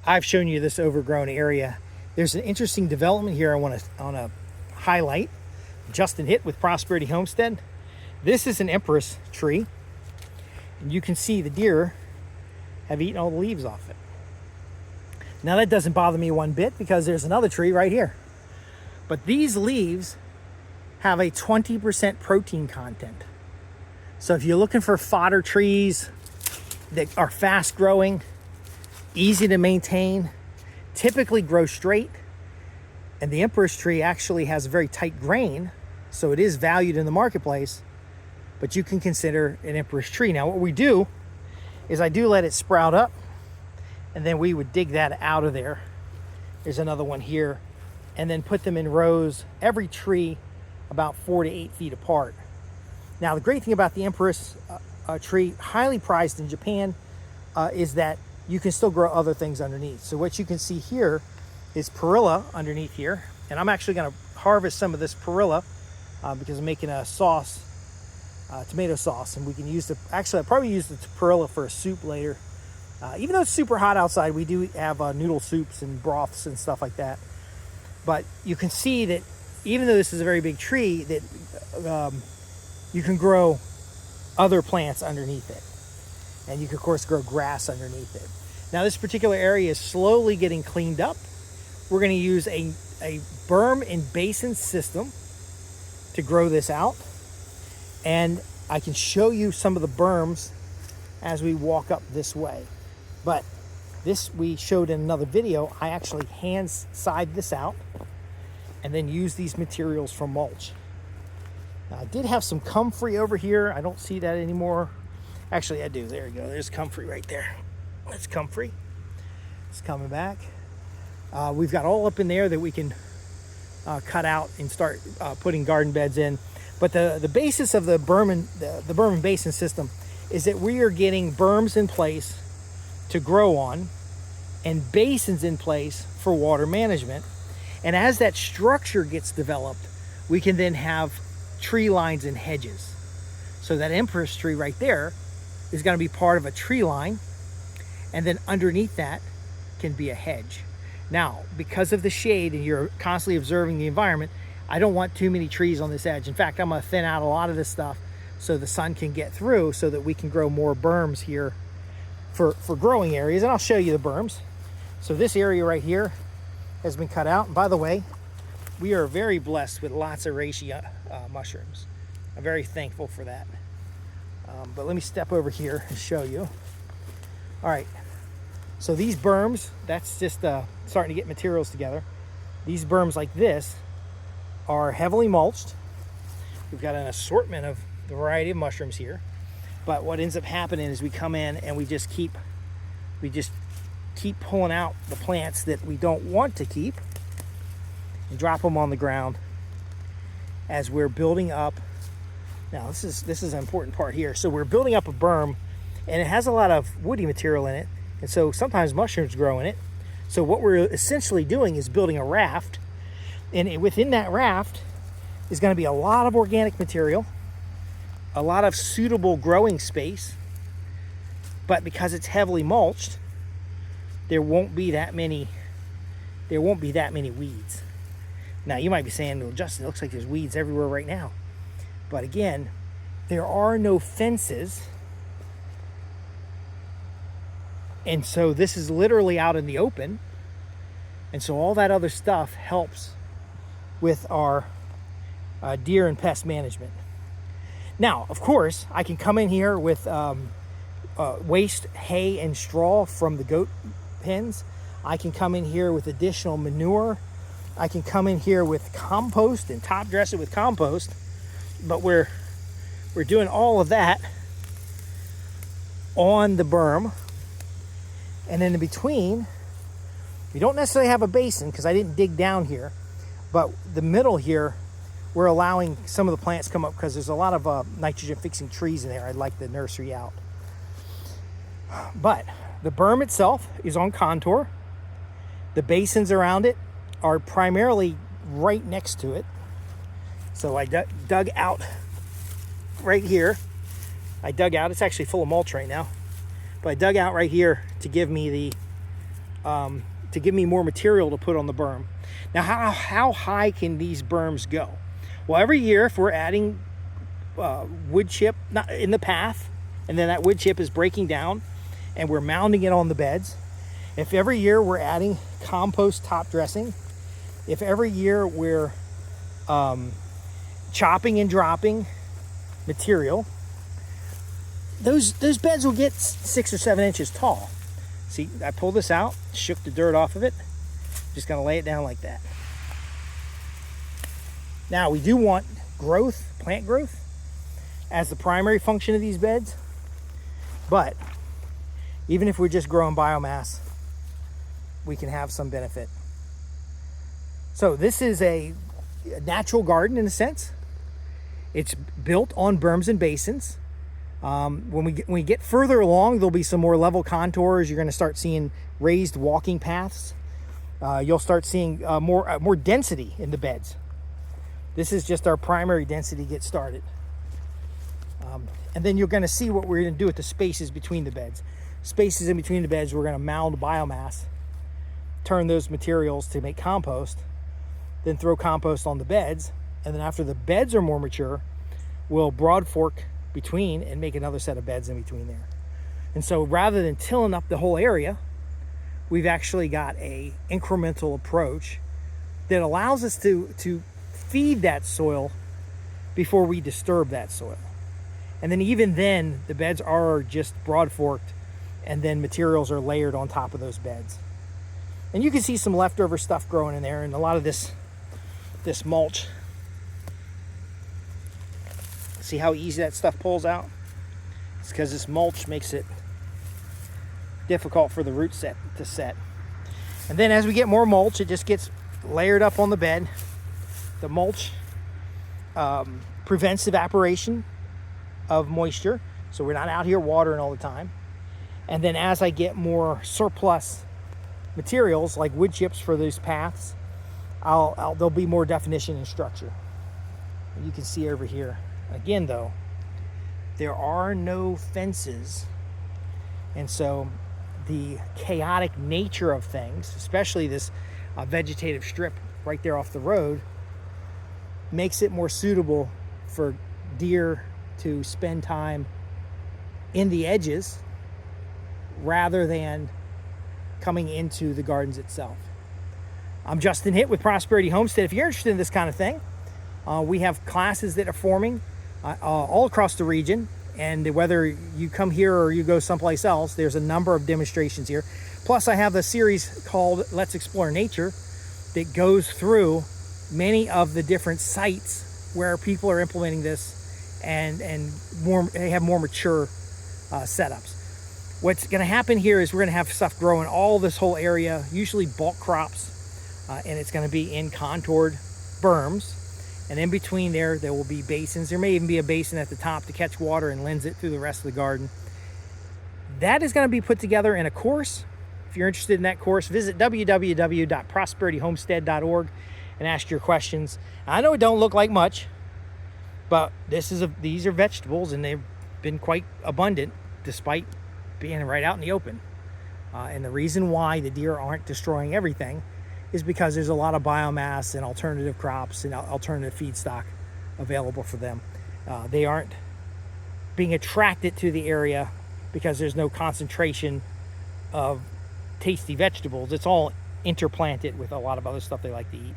I've shown you this overgrown area. There's an interesting development here I want to highlight. Justin hit with Prosperity Homestead. This is an Empress tree, and you can see the deer have eaten all the leaves off it. Now that doesn't bother me one bit because there's another tree right here. But these leaves have a 20% protein content. So if you're looking for fodder trees that are fast growing, easy to maintain, typically grow straight, and the Empress tree actually has a very tight grain, so it is valued in the marketplace, but you can consider an Empress tree. Now what we do is I do let it sprout up, and then we would dig that out of there. There's another one here, and then put them in rows, every tree about 4 to 8 feet apart. Now the great thing about the Empress tree, highly prized in Japan, is that you can still grow other things underneath. So what you can see here is perilla underneath here, and I'm actually going to harvest some of this perilla because I'm making a sauce, tomato sauce, and we can use actually I'll probably use the perilla for a soup later. Even though it's super hot outside, we do have noodle soups and broths and stuff like that. But you can see that even though this is a very big tree, that you can grow other plants underneath it. And you can, of course, grow grass underneath it. Now, this particular area is slowly getting cleaned up. We're going to use a berm and basin system to grow this out. And I can show you some of the berms as we walk up this way. But this we showed in another video. I actually hand side this out and then use these materials for mulch. Now, I did have some comfrey over here. I don't see that anymore. Actually, I do. There you go. There's comfrey right there. That's comfrey. It's coming back. We've got all up in there that we can cut out and start putting garden beds in. But the basis of the berm and basin system is that we are getting berms in place to grow on and basins in place for water management. And as that structure gets developed, we can then have tree lines and hedges. So that Empress tree right there is going to be part of a tree line, and then underneath that can be a hedge. Now, because of the shade and you're constantly observing the environment, I don't want too many trees on this edge. In fact, I'm going to thin out a lot of this stuff so the sun can get through, so that we can grow more berms here for growing areas. And I'll show you the berms. So this area right here has been cut out. And by the way, we are very blessed with lots of reishi mushrooms. I'm very thankful for that. But let me step over here and show you. All right, so these berms, that's just starting to get materials together. These berms like this are heavily mulched. We've got an assortment of the variety of mushrooms here. But what ends up happening is we come in and we just keep pulling out the plants that we don't want to keep and drop them on the ground as we're building up. Now this is an important part here. So we're building up a berm, and it has a lot of woody material in it, and so sometimes mushrooms grow in it. So what we're essentially doing is building a raft, and within that raft is going to be a lot of organic material, a lot of suitable growing space, but because it's heavily mulched, there won't be that many weeds. Now you might be saying, well, Justin, it looks like there's weeds everywhere right now. But again, there are no fences. And so this is literally out in the open. And so all that other stuff helps with our deer and pest management. Now, of course, I can come in here with waste hay and straw from the goat pens. I can come in here with additional manure. I can come in here with compost and top dress it with compost. But we're doing all of that on the berm. And then in between, we don't necessarily have a basin because I didn't dig down here. But the middle here, we're allowing some of the plants to come up because there's a lot of nitrogen fixing trees in there. I'd like the nursery out. But the berm itself is on contour. The basins around it are primarily right next to it. So I dug out right here. It's actually full of mulch right now. But I dug out right here to give me to give me more material to put on the berm. Now, how high can these berms go? Well, every year if we're adding wood chip in the path, and then that wood chip is breaking down and we're mounding it on the beds, if every year we're adding compost top dressing, if every year we're chopping and dropping material, those beds will get 6 or 7 inches tall. See, I pulled this out, shook the dirt off of it, just gonna lay it down like that. Now we do want growth, plant growth, as the primary function of these beds, but even if we're just growing biomass, we can have some benefit. So this is a natural garden in a sense. It's built on berms and basins. When we get further along, there'll be some more level contours. You're going to start seeing raised walking paths. You'll start seeing more density in the beds. This is just our primary density get started. And then you're going to see what we're going to do with the spaces between the beds. Spaces in between the beds, we're going to mound biomass, turn those materials to make compost, then throw compost on the beds. And then after the beds are more mature, we'll broad fork between and make another set of beds in between there. And so rather than tilling up the whole area, we've actually got a incremental approach that allows us to feed that soil before we disturb that soil. And then even then, the beds are just broad forked, and then materials are layered on top of those beds. And you can see some leftover stuff growing in there, and a lot of this mulch. See how easy that stuff pulls out? It's because this mulch makes it difficult for the root to set. And then as we get more mulch, it just gets layered up on the bed. The mulch prevents evaporation of moisture, so we're not out here watering all the time. And then as I get more surplus materials like wood chips for these paths, there'll be more definition and structure. And you can see over here. Again though, there are no fences, and so the chaotic nature of things, especially this vegetative strip right there off the road, makes it more suitable for deer to spend time in the edges rather than coming into the gardens itself. I'm Justin Hitt with Prosperity Homestead. If you're interested in this kind of thing, we have classes that are forming all across the region, and whether you come here or you go someplace else, there's a number of demonstrations here. Plus I have a series called Let's Explore Nature that goes through many of the different sites where people are implementing this and they have more mature setups. What's going to happen here is we're going to have stuff growing all this whole area, usually bulk crops, and it's going to be in contoured berms. And in between there will be basins. There may even be a basin at the top to catch water and lens it through the rest of the garden. That is going to be put together in a course. If you're interested in that course, visit www.prosperityhomestead.org and ask your questions. I know it don't look like much, but these are vegetables, and they've been quite abundant despite being right out in the open. And the reason why the deer aren't destroying everything is because there's a lot of biomass and alternative crops and alternative feedstock available for them. They aren't being attracted to the area because there's no concentration of tasty vegetables. It's all interplanted with a lot of other stuff they like to eat.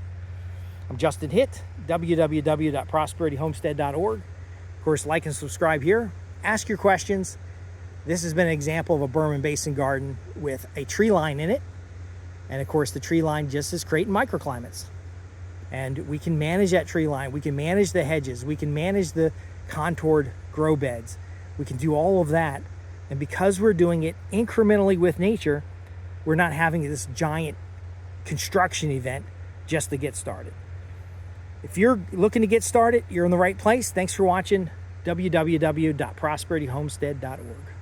I'm Justin Hitt, www.prosperityhomestead.org. Of course, like and subscribe here. Ask your questions. This has been an example of a berm and basin garden with a tree line in it. And of course, the tree line just is creating microclimates. And we can manage that tree line. We can manage the hedges. We can manage the contoured grow beds. We can do all of that. And because we're doing it incrementally with nature, we're not having this giant construction event just to get started. If you're looking to get started, you're in the right place. Thanks for watching. www.prosperityhomestead.org.